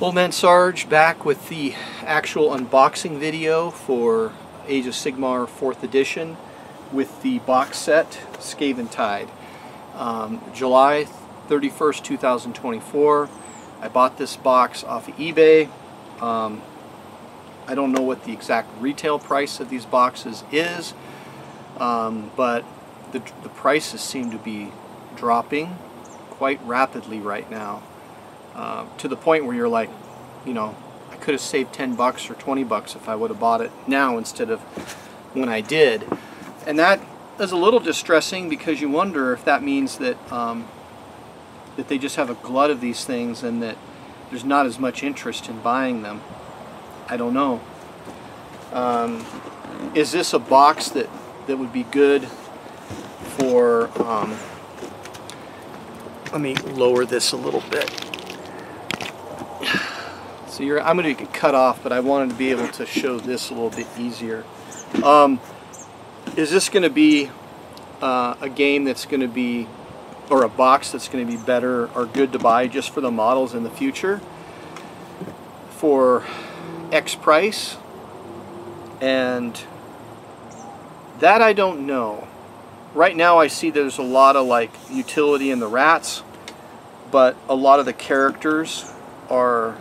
Old Man Sarge back with the actual unboxing video for Age of Sigmar 4th edition with the box set Skaventide. July 31st, 2024. I bought this box off of eBay. I don't know what the exact retail price of these boxes is, but the prices seem to be dropping quite rapidly right now. To the point where you're like, you know, I could have saved 10 bucks or 20 bucks if I would have bought it now instead of when I did. And that is a little distressing because you wonder if that means that that they just have a glut of these things and that there's not as much interest in buying them. I don't know. Is this a box that would be good for, let me lower this a little bit. So I'm going to get cut off, but I wanted to be able to show this a little bit easier. Is this going to be a game that's going to be, or a box that's going to be better or good to buy just for the models in the future for X price? And that I don't know. Right now I see there's a lot of like utility in the rats, but a lot of the characters are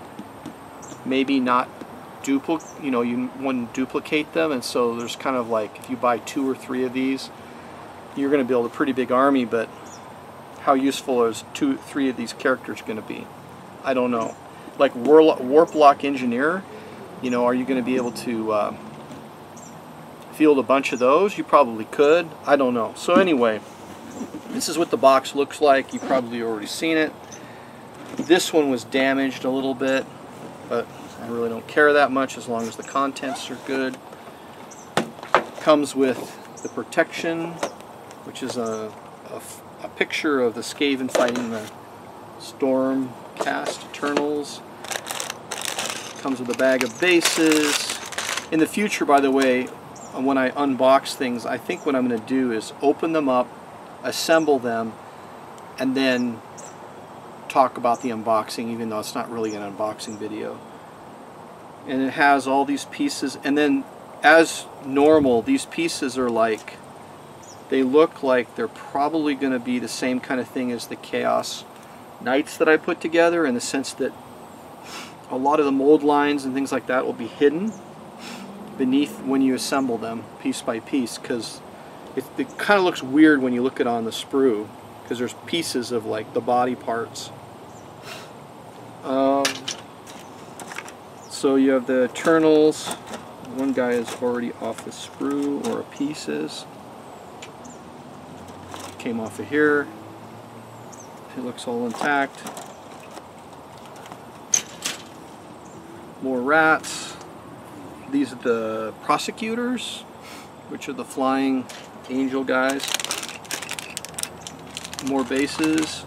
maybe not you wouldn't duplicate them, and so there's kind of like, if you buy 2 or 3 of these, you're going to build a pretty big army, but how useful is 2 or 3 of these characters going to be? I don't know. Like Warp Lock Engineer, you know, are you going to be able to field a bunch of those? You probably could. I don't know. So anyway, this is what the box looks like. You've probably already seen it. This one was damaged a little bit, but I really don't care that much as long as the contents are good. Comes with the protection, which is a picture of the Skaven fighting the Stormcast Eternals. Comes with a bag of bases. In the future, by the way, when I unbox things, I think what I'm going to do is open them up, assemble them, and then talk about the unboxing, even though it's not really an unboxing video. And it has all these pieces, and then as normal, these pieces are like, they look like they're probably going to be the same kind of thing as the Chaos Knights that I put together, in the sense that a lot of the mold lines and things like that will be hidden beneath when you assemble them piece by piece, because it kind of looks weird when you look at it on the sprue, because there's pieces of like the body parts. So you have the Eternals. One guy is already off the sprue, or a piece is. Came off of here. It looks all intact. More rats. These are the prosecutors, which are the flying angel guys. More bases.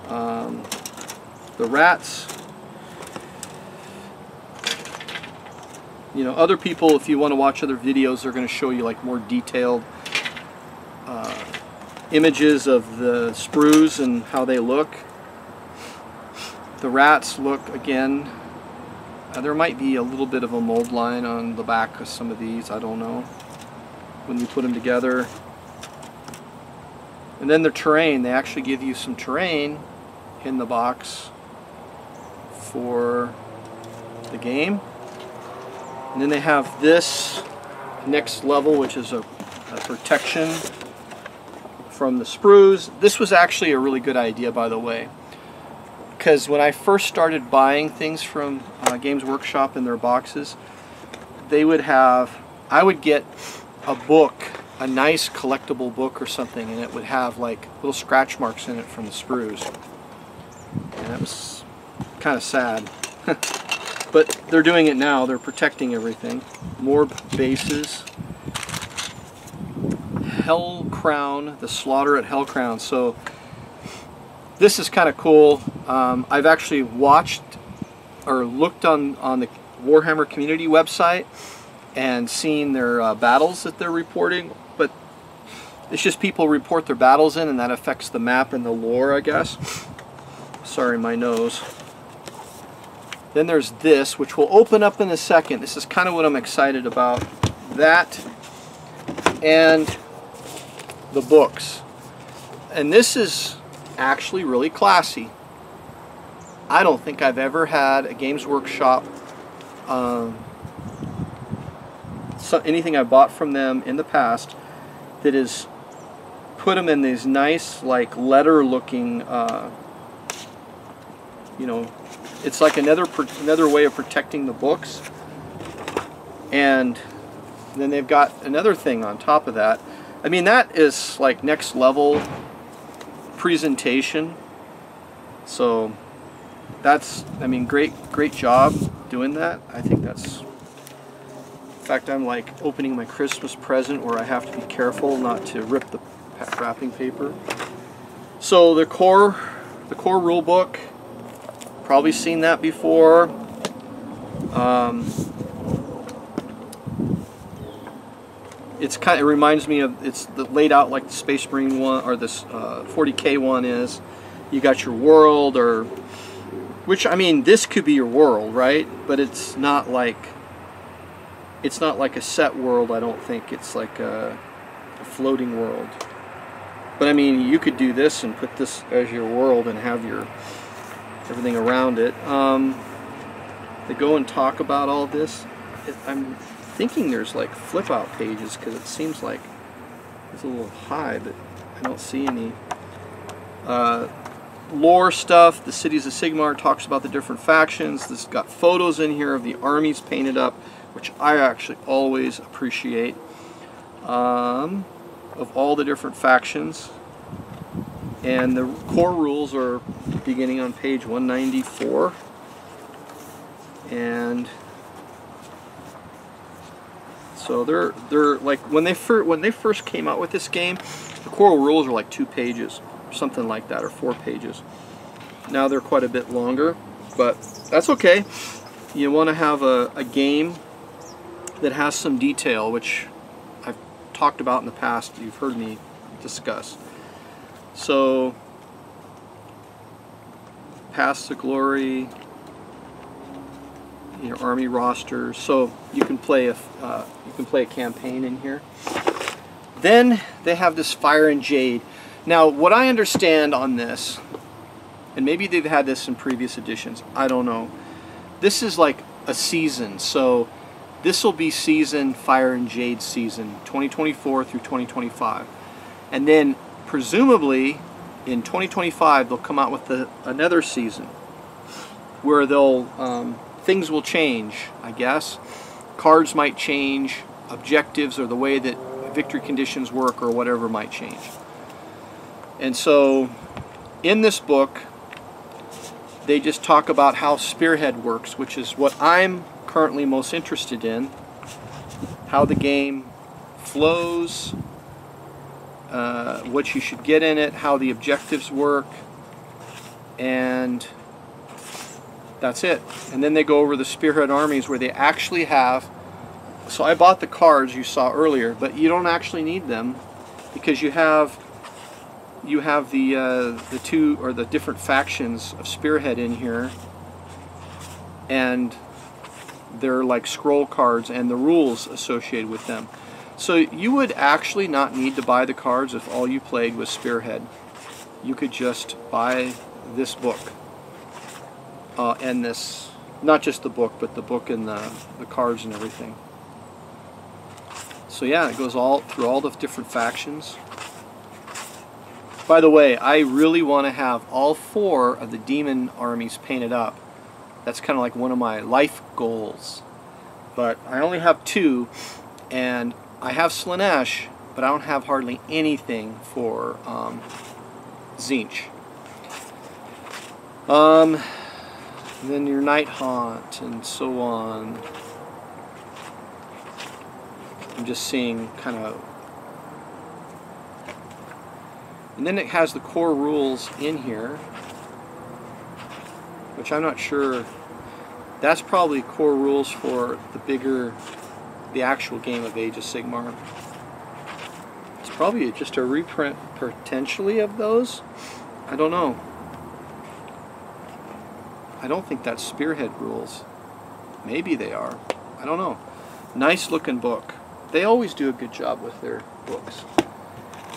The rats. You know, other people, if you want to watch other videos, they're going to show you like more detailed images of the sprues and how they look. The rats look, again, there might be a little bit of a mold line on the back of some of these, I don't know, when you put them together. And then the terrain, they actually give you some terrain in the box for the game. And then they have this next level, which is a protection from the sprues. This was actually a really good idea, by the way, because when I first started buying things from Games Workshop in their boxes, they would have, I would get a book, a nice collectible book or something, and it would have like little scratch marks in it from the sprues. And that was kind of sad. But they're doing it now. They're protecting everything. More bases. Hell Crown, the Slaughter at Hell Crown. So this is kind of cool. I've actually watched or looked on the Warhammer community website and seen their battles that they're reporting, but it's just people report their battles in, and that affects the map and the lore, I guess. Sorry, my nose. Then there's this, which will open up in a second. This is kind of what I'm excited about. That and the books. And this is actually really classy. I don't think I've ever had a Games Workshop, anything I bought from them in the past that is put them in these nice, like, letter looking, you know, it's like another way of protecting the books. And then they've got another thing on top of that. I mean, that is like next level presentation. So that's, I mean, great job doing that. I think that's, in fact, I'm like opening my Christmas present where I have to be careful not to rip the wrapping paper. So the core rule book, probably seen that before. It reminds me of, it's laid out like the Space Marine one, or this 40K one is. You got your world, or, which, I mean, this could be your world, right? But it's not like a set world. I don't think it's like a floating world. But I mean, you could do this and put this as your world and have your everything around it. They go and talk about all this. I'm thinking there's like flip out pages because it seems like it's a little high, but I don't see any. Lore stuff. The Cities of Sigmar talks about the different factions. This has got photos in here of the armies painted up, which I actually always appreciate, of all the different factions. And the core rules are beginning on page 194. And so they're like, when they first came out with this game, the core rules are like 2 pages, something like that, or 4 pages. Now they're quite a bit longer, but that's okay. You want to have a game that has some detail, which I've talked about in the past. You've heard me discuss. So, Paths to Glory, your army roster. So you can play a campaign in here. Then they have this Fire and Jade. Now, what I understand on this, and maybe they've had this in previous editions, I don't know. This is like a season, so this will be season Fire and Jade season, 2024 through 2025, and then presumably in 2025 they'll come out with another season where they'll things will change, I guess. Cards might change, objectives or the way that victory conditions work or whatever might change. And so in this book they just talk about how Spearhead works, which is what I'm currently most interested in. How the game flows, what you should get in it, how the objectives work, and that's it. And then they go over the Spearhead armies where they actually have, so I bought the cards you saw earlier, but you don't actually need them because you have the two or the different factions of Spearhead in here, and they're like scroll cards and the rules associated with them. So you would actually not need to buy the cards if all you played was Spearhead. You could just buy this book and this, not just the book, but the book and the cards and everything. So yeah, it goes all through all the different factions. By the way, I really want to have all 4 of the demon armies painted up. That's kind of like one of my life goals. But I only have 2, and I have Slaanesh, but I don't have hardly anything for Tzeentch. And then your Night Haunt and so on. I'm just seeing kind of. And then it has the core rules in here, which I'm not sure. That's probably core rules for the actual game of Age of Sigmar. It's probably just a reprint potentially of those. I don't know. I don't think that's Spearhead rules. Maybe they are. I don't know. Nice looking book. They always do a good job with their books.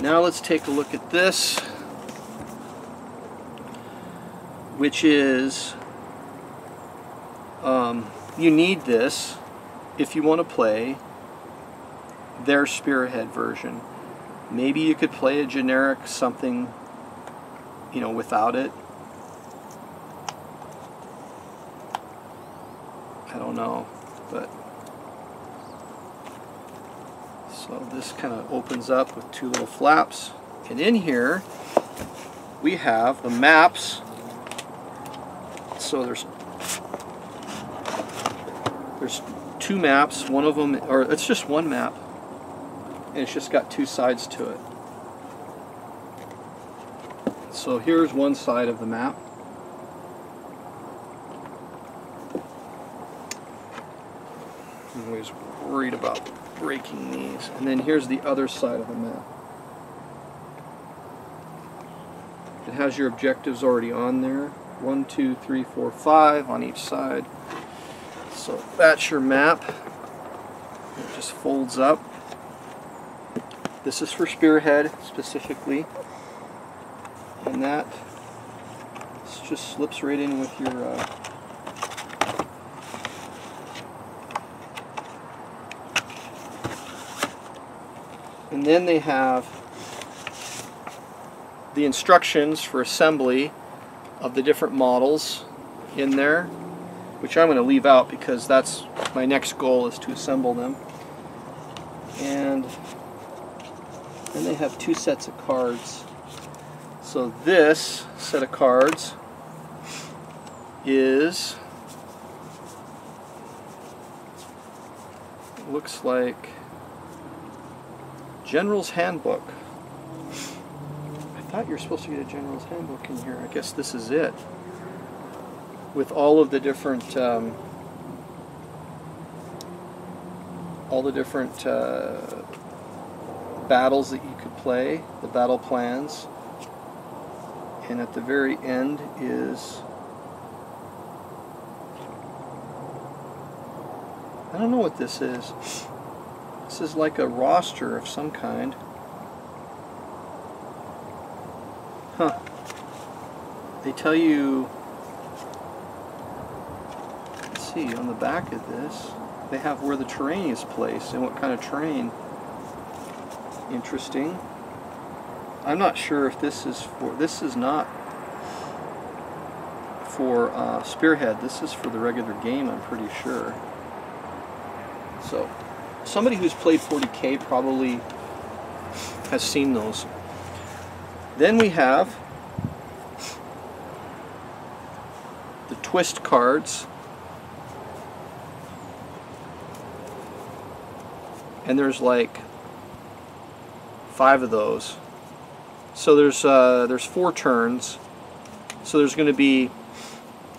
Now let's take a look at this, which is, you need this if you want to play their Spearhead version. Maybe you could play a generic something, you know, without it. I don't know, but so this kind of opens up with two little flaps, and in here we have the maps. So there's two maps. One of them, or it's just one map, and it's just got two sides to it. So here's one side of the map. I'm always worried about breaking these. And then here's the other side of the map. It has your objectives already on there. 1, 2, 3, 4, 5 on each side. So that's your map. It just folds up. This is for Spearhead specifically. And that just slips right in with your and then they have the instructions for assembly of the different models in there, which I'm going to leave out because that's my next goal, is to assemble them. And then they have two sets of cards. So this set of cards is, looks like General's Handbook. I thought you were supposed to get a General's Handbook in here. I guess this is it, with all of the different battles that you could play, the battle plans. And at the very end is, I don't know what this is. This is like a roster of some kind. Huh. They tell you, let's see, on the back of this, they have where the terrain is placed and what kind of terrain. Interesting. I'm not sure if this is for, this is not for Spearhead. This is for the regular game, I'm pretty sure. So somebody who's played 40K probably has seen those. Then we have the twist cards, and there's like 5 of those. So there's 4 turns. So there's going to be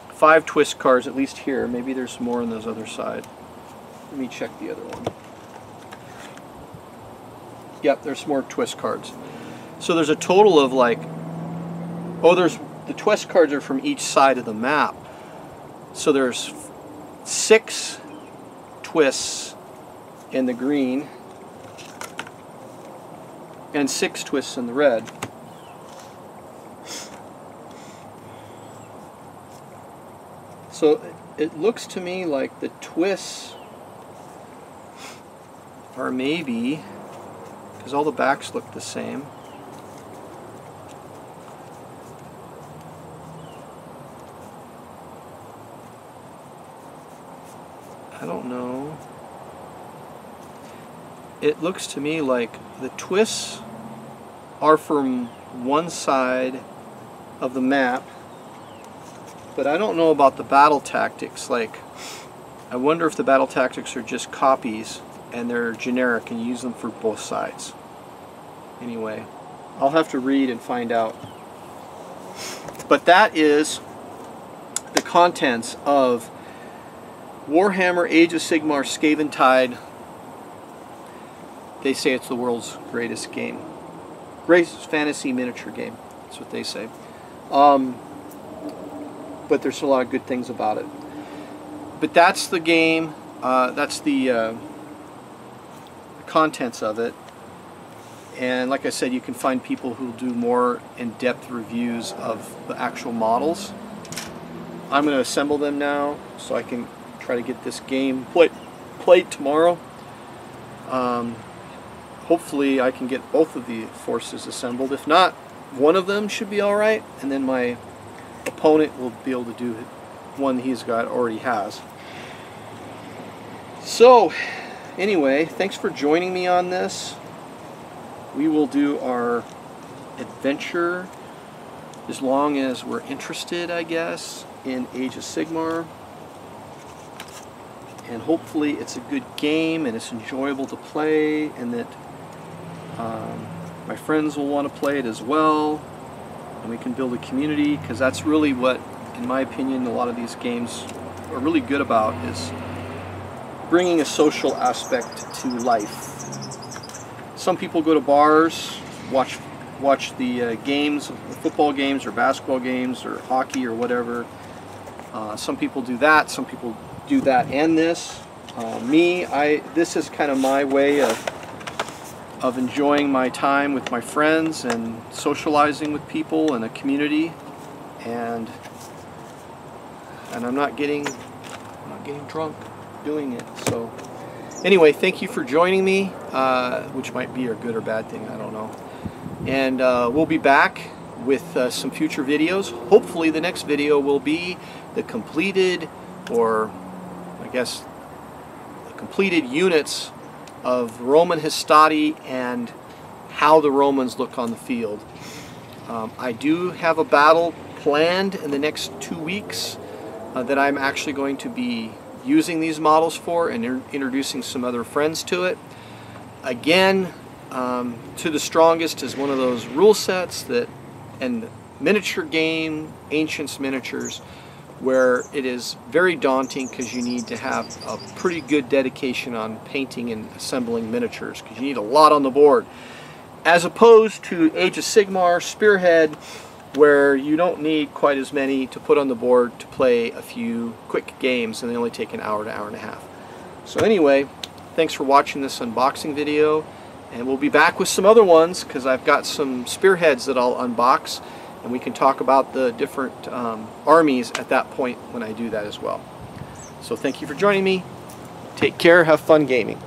5 twist cards at least here. Maybe there's more on those other side. Let me check the other one. Yep, there's more twist cards. So there's a total of like, oh, there's, the twist cards are from each side of the map. So there's 6 twists in the green and 6 twists in the red. So it looks to me like the twists are maybe, because all the backs look the same. I don't know. It looks to me like the twists are from one side of the map, but I don't know about the battle tactics. Like, I wonder if the battle tactics are just copies and they're generic and you use them for both sides. Anyway, I'll have to read and find out. But that is the contents of Warhammer Age of Sigmar Skaventide. They say it's the world's greatest game. Greatest fantasy miniature game. That's what they say. but there's a lot of good things about it. But that's the game. That's the contents of it. And like I said, you can find people who do more in-depth reviews of the actual models. I'm going to assemble them now so I can try to get this game played tomorrow. Hopefully I can get both of the forces assembled. If not, one of them should be alright, and then my opponent will be able to do one he's already has. So anyway, thanks for joining me on this. We will do our adventure as long as we're interested, I guess, in Age of Sigmar. And hopefully it's a good game and it's enjoyable to play, and that my friends will want to play it as well, and we can build a community, because that's really what, in my opinion, a lot of these games are really good about, is bringing a social aspect to life. Some people go to bars, watch the games, football games or basketball games or hockey or whatever. Some people do that. Some people do that and this. This is kind of my way of enjoying my time with my friends and socializing with people in a community, and I'm not getting drunk doing it. So anyway, thank you for joining me, which might be a good or bad thing, I don't know. And we'll be back with some future videos. Hopefully the next video will be the completed, or I guess the completed units of Roman Hastati and how the Romans look on the field. I do have a battle planned in the next 2 weeks that I'm actually going to be using these models for, and introducing some other friends to it. Again, To the Strongest is one of those rule sets that, and miniature game, Ancients miniatures, where it is very daunting because you need to have a pretty good dedication on painting and assembling miniatures, because you need a lot on the board, as opposed to Age of Sigmar Spearhead, where you don't need quite as many to put on the board to play a few quick games, and they only take an hour to hour and a half. So anyway, thanks for watching this unboxing video, and we'll be back with some other ones, because I've got some spearheads that I'll unbox, and we can talk about the different armies at that point when I do that as well. So thank you for joining me. Take care, have fun gaming.